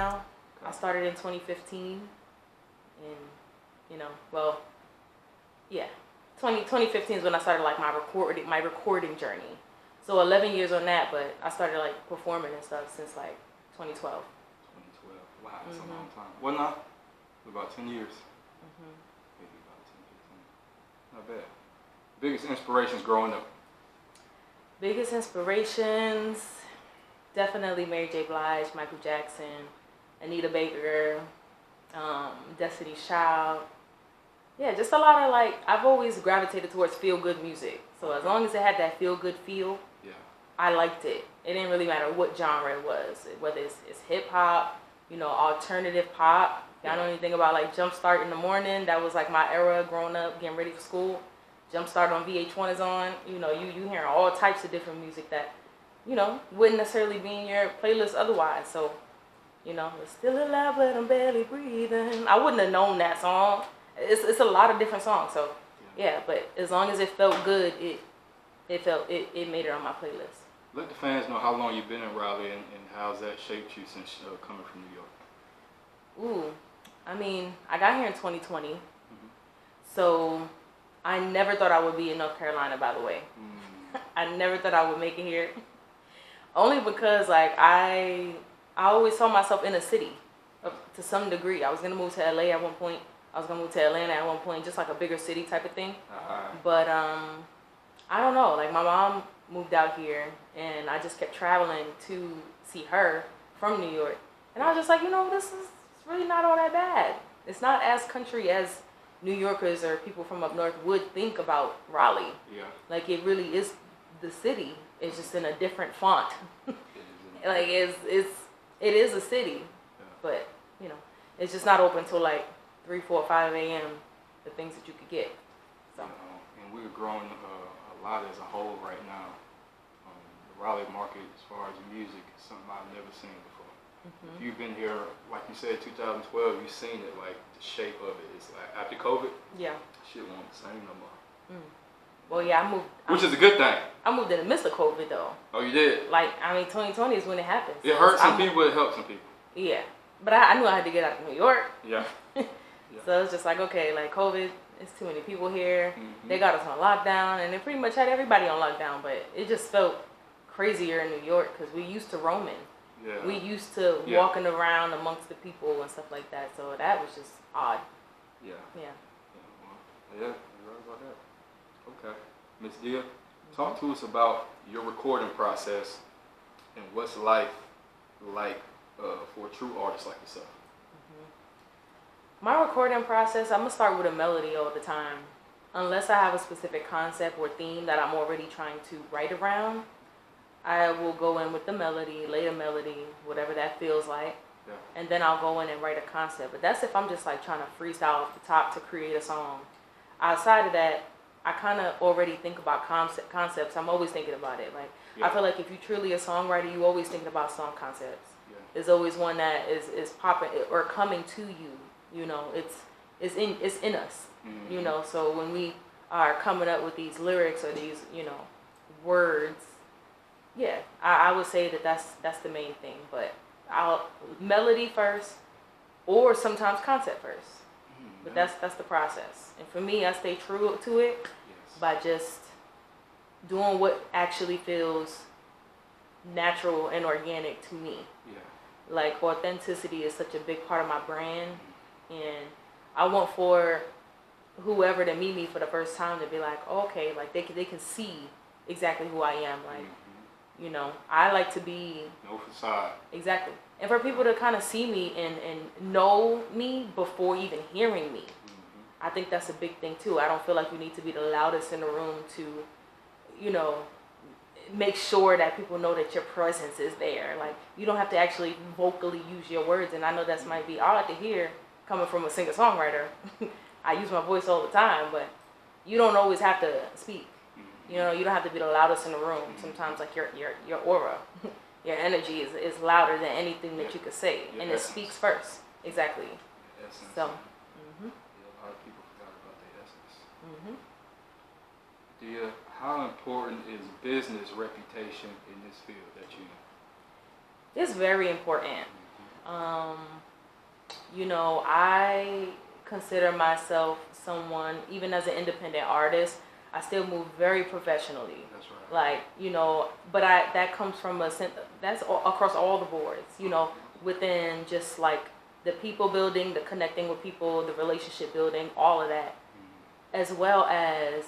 now. Okay. I started in 2015, and well, yeah, 2015 is when I started like my recording journey. So 11 years on that, but I started like performing and stuff since like 2012. 2012. Wow, that's a long time. Well, not about 10 years. Maybe about 10, 15. Not bad. Biggest inspirations growing up? Biggest inspirations, definitely Mary J. Blige, Michael Jackson, Anita Baker, Destiny's Child. Yeah, just a lot of like, I've always gravitated towards feel-good music. So as long as it had that feel-good feel, Yeah. I liked it. It didn't really matter what genre it was, whether it's hip-hop, alternative pop. Y'all know anything about like Jumpstart in the Morning? That was like my era growing up, getting ready for school. Jumpstart on VH1 is on. You hearing all types of different music that, wouldn't necessarily be in your playlist otherwise. So, it's still alive but I'm barely breathing. I wouldn't have known that song. It's a lot of different songs. So, yeah, but as long as it felt good, it made it on my playlist. Let the fans know how long you've been in Raleigh and how's that shaped you since coming from New York. Ooh, I mean, I got here in 2020. So I never thought I would be in North Carolina, by the way. I never thought I would make it here. Only because, like, I always saw myself in a city to some degree. I was going to move to LA at one point. I was going to move to Atlanta at one point, just like a bigger city type of thing. But I don't know. Like, my mom moved out here, and I just kept traveling to see her from New York. And I was just like, this is really not all that bad. It's not as country as New Yorkers or people from up north would think about Raleigh. Yeah. Like, it really is the city. It's just in a different font. Like, it is a city. Yeah. But, it's just not open till like 3, 4, 5 a.m. the things that you could get. So. And we're growing a lot as a whole right now. The Raleigh market, as far as music, is something I've never seen before. If you've been here, like you said, 2012, you've seen it, like the shape of it. It's like after COVID, shit won't the same no more. Well, yeah, I moved. Which is a good thing. I moved in the midst of COVID, though. Oh, you did? Like, 2020 is when it happened. It hurt some people, it helped some people. Yeah. But I knew I had to get out of New York. Yeah. So it's just like, okay, like COVID, it's too many people here. They got us on lockdown, and they pretty much had everybody on lockdown, but it just felt crazier in New York because we used to roaming. Yeah. We used to walking around amongst the people and stuff like that, so that was just odd. Yeah. Yeah. You're right about that. Okay. Miss Dia, talk to us about your recording process and what's life like for a true artist like yourself. My recording process, I'm going to start with a melody all the time. Unless I have a specific concept or theme that I'm already trying to write around, I will go in with the melody, lay a melody, whatever that feels like, and then I'll go in and write a concept. But that's if I'm just like trying to freestyle off the top to create a song. Outside of that, I kind of already think about concepts. I'm always thinking about it. Like, I feel like if you're truly a songwriter, you always thinking about song concepts. There's always one that is popping or coming to you. It's in us. So when we are coming up with these lyrics or these words, I would say that's the main thing. But I'll melody first, or sometimes concept first. But that's the process. And for me, I stay true to it by just doing what actually feels natural and organic to me. Like, authenticity is such a big part of my brand, and I want for whoever to meet me for the first time to be like, oh, okay, like they can see exactly who I am. Like, I like to be no facade. Exactly. And for people to kind of see me and know me before even hearing me. I think that's a big thing too. I don't feel like you need to be the loudest in the room to, make sure that people know that your presence is there. Like, you don't have to actually vocally use your words. And I know that might be odd to hear coming from a singer-songwriter. I use my voice all the time, but you don't always have to speak. You don't have to be the loudest in the room. Sometimes, like, your aura, your energy is louder than anything that you could say, and it speaks first. Exactly. Essence. So. A lot of people forgot about their essence. Dia, how important is business reputation in this field that you know? It's very important. Um, I consider myself someone, even as an independent artist, I still move very professionally. That's right. Like, but that comes from that's across all the boards, within just like the people building, the connecting with people, the relationship building, all of that, as well as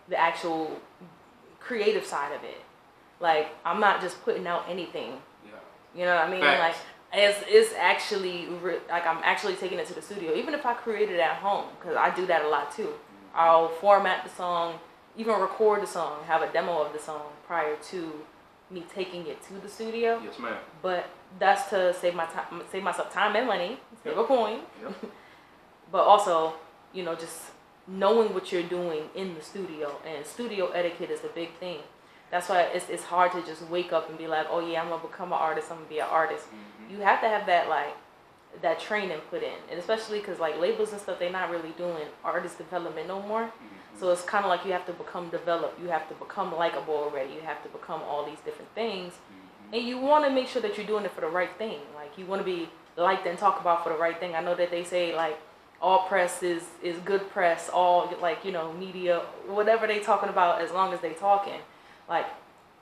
the actual creative side of it. Like, I'm not just putting out anything. Yeah. You know what I mean? Facts. Like, it's actually like I'm actually taking it to the studio, even if I create it at home, because I do that a lot too. I'll format the song, even record the song, have a demo of the song prior to me taking it to the studio. Yes, ma'am. But that's to save myself time and money, save a coin. Yep. But also, just knowing what you're doing in the studio, and studio etiquette is a big thing. That's why it's hard to just wake up and be like, oh yeah, I'm gonna become an artist, I'm gonna be an artist. You have to have that training put in, and especially because like labels and stuff, they're not really doing artist development no more. So it's kind of like you have to become developed, you have to become likable already, you have to become all these different things, and you want to make sure that you're doing it for the right thing. Like, you want to be liked and talked about for the right thing. I know that they say like all press is good press, all like media, whatever they talking about, as long as they talking. Like,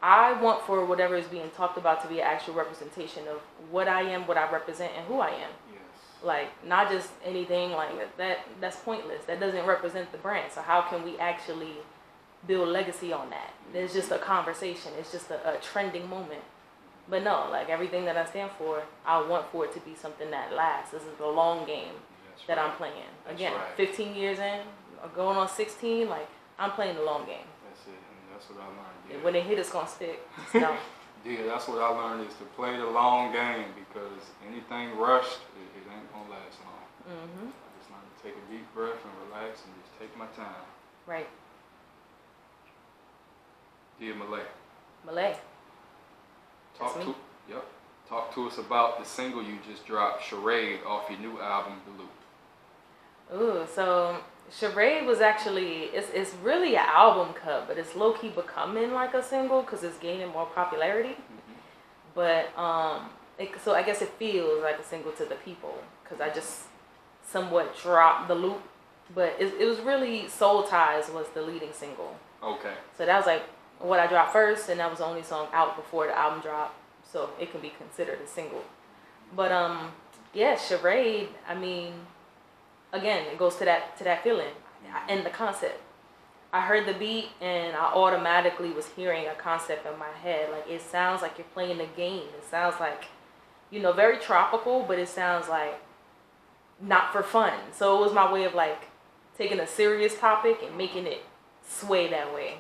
I want for whatever is being talked about to be an actual representation of what I am, what I represent, and who I am. Yes. Like, not just anything like that. That's pointless. That doesn't represent the brand. So how can we actually build legacy on that? It's just a conversation. It's just a trending moment. But no, like, everything that I stand for, I want for it to be something that lasts. This is the long game that I'm playing. Again, 15 years in, going on 16, like, I'm playing the long game. That's it, and that's what I learned. Yeah. And when it hit, it's gonna stick. So. Yeah, that's what I learned, is to play the long game, because anything rushed, it ain't gonna last long. I just learned to take a deep breath and relax and just take my time. Right. Dear Malay. Malay. Talk to us about the single you just dropped, Charade, off your new album, The Loop. Ooh, so Charade was actually, it's really an album cut, but it's low-key becoming like a single because it's gaining more popularity. But so I guess it feels like a single to the people because I just somewhat dropped The Loop, but it was really Soul Ties was the leading single. Okay. So that was like what I dropped first, and that was the only song out before the album dropped, so it can be considered a single. But yeah, Charade, I mean, again, it goes to that feeling and the concept. I heard the beat and I automatically was hearing a concept in my head. Like, it sounds like you're playing a game. It sounds like, very tropical, but it sounds like not for fun. So it was my way of like taking a serious topic and making it sway that way.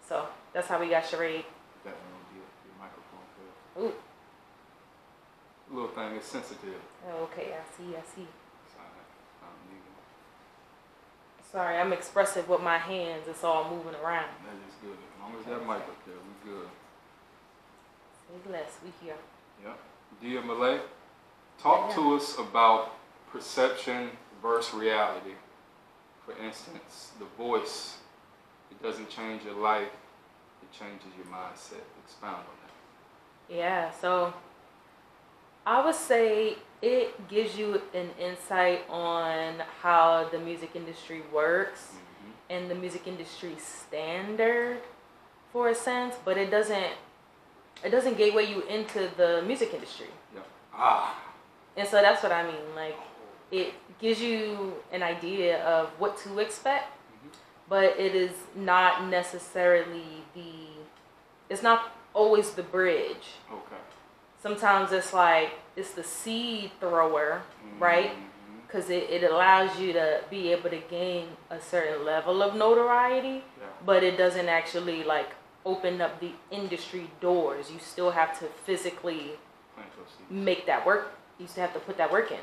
So that's how we got Charade. That one, your microphone. Ooh. Little thing is sensitive. Okay, I see. It's all right. I'm leaving. Sorry, I'm expressive with my hands. It's all moving around. That is good. As long as that mic up there, we good. Say less, we here. Yep. Dear Malay, talk to us about perception versus reality. For instance, the voice, it doesn't change your life, it changes your mindset. Expound on that. Yeah, so I would say it gives you an insight on how the music industry works and the music industry standard, for a sense, but it doesn't gateway you into the music industry. Yeah. And so that's what I mean. Like, it gives you an idea of what to expect, but it is not necessarily it's not always the bridge. Okay. Sometimes it's the seed thrower, right? Because it allows you to be able to gain a certain level of notoriety, but it doesn't actually like open up the industry doors. You still have to physically make that work. You still have to put that work in.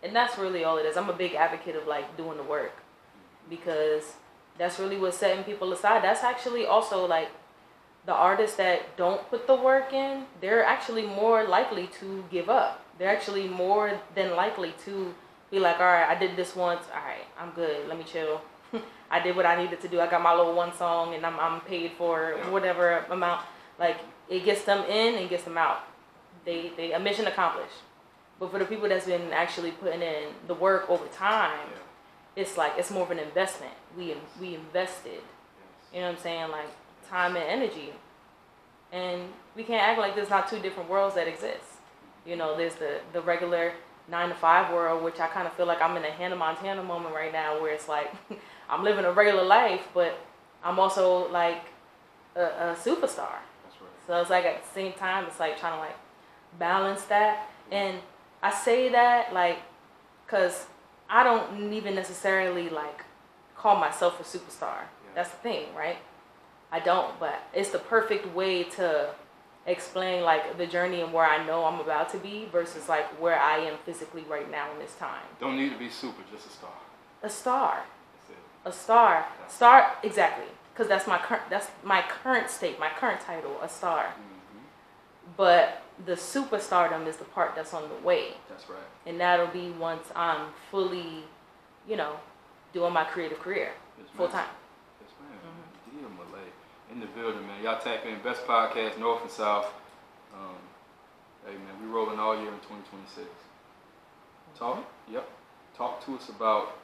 And that's really all it is. I'm a big advocate of like doing the work, because that's really what's setting people aside. That's actually also like the artists that don't put the work in, they're actually more likely to give up. They're actually more than likely to be like, all right, I did this once. All right, I'm good. Let me chill. I did what I needed to do. I got my little one song and I'm paid for whatever amount. Like, it gets them in and gets them out. They a mission accomplished. But for the people that's been actually putting in the work over time, it's like it's more of an investment. We invested. You know what I'm saying? Like time and energy. And we can't act like there's not two different worlds that exist. You know, there's the regular 9-to-5 world, which I kind of feel like I'm in a Hannah Montana moment right now, where it's like I'm living a regular life, but I'm also like a superstar. That's right. So it's like at the same time, it's like trying to like balance that. And I say that like, cause I don't even necessarily like call myself a superstar. That's the thing, right? I don't, but it's the perfect way to explain like the journey and where I know I'm about to be versus like where I am physically right now in this time. Don't need to be super, just a star. A star. That's it. A star. Star, exactly. Because that's my current state, my current title, a star. But the superstardom is the part that's on the way. That's right. And that'll be once I'm fully, you know, doing my creative career full time. Yes, ma'am. Dia Malay in the building, man. Y'all tap in. Best podcast, North and South. Hey, man, we rolling all year in 2026. Talk to us about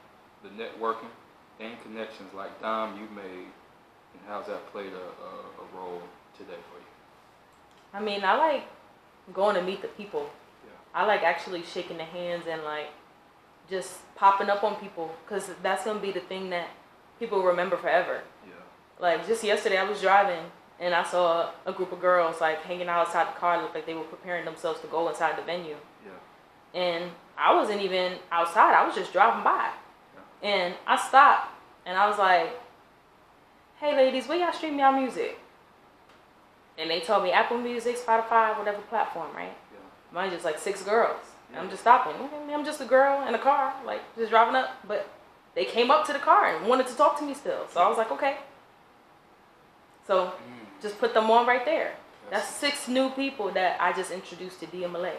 the networking and connections like Dom you made, and how's that played a role today for you? I mean, I like going to meet the people. Yeah. I like actually shaking the hands and like just popping up on people, because that's going to be the thing that people remember forever. Yeah. Like just yesterday I was driving and I saw a group of girls like hanging out outside the car. It looked like they were preparing themselves to go inside the venue. Yeah. And I wasn't even outside. I was just driving by. Yeah. And I stopped and I was like, hey ladies, where y'all stream y'all music? And they told me Apple Music, Spotify, whatever platform, right? Yeah. Mine's just like 6 girls. Yeah. I'm just stopping. I'm just a girl in a car, like just driving up. But they came up to the car and wanted to talk to me still. So I was like, okay. So just put them on right there. That's 6 new people that I just introduced to Dia Malay.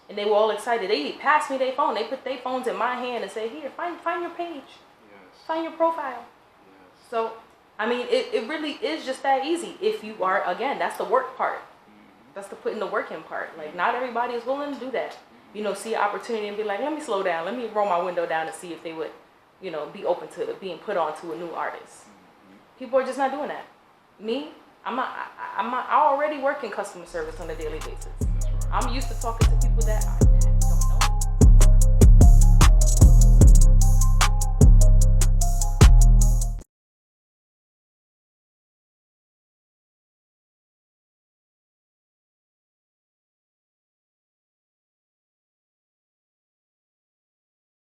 And they were all excited. They passed me their phone. They put their phones in my hand and said, here, find your page. Yes. Find your profile. Yes. So, I mean, it really is just that easy. If you are, again, that's the work part. That's the putting the work in part. Like, not everybody is willing to do that. You know, see an opportunity and be like, let me slow down. Let me roll my window down and see if they would, you know, be open to being put on to a new artist. People are just not doing that. Me, I already work in customer service on a daily basis. I'm used to talking to people that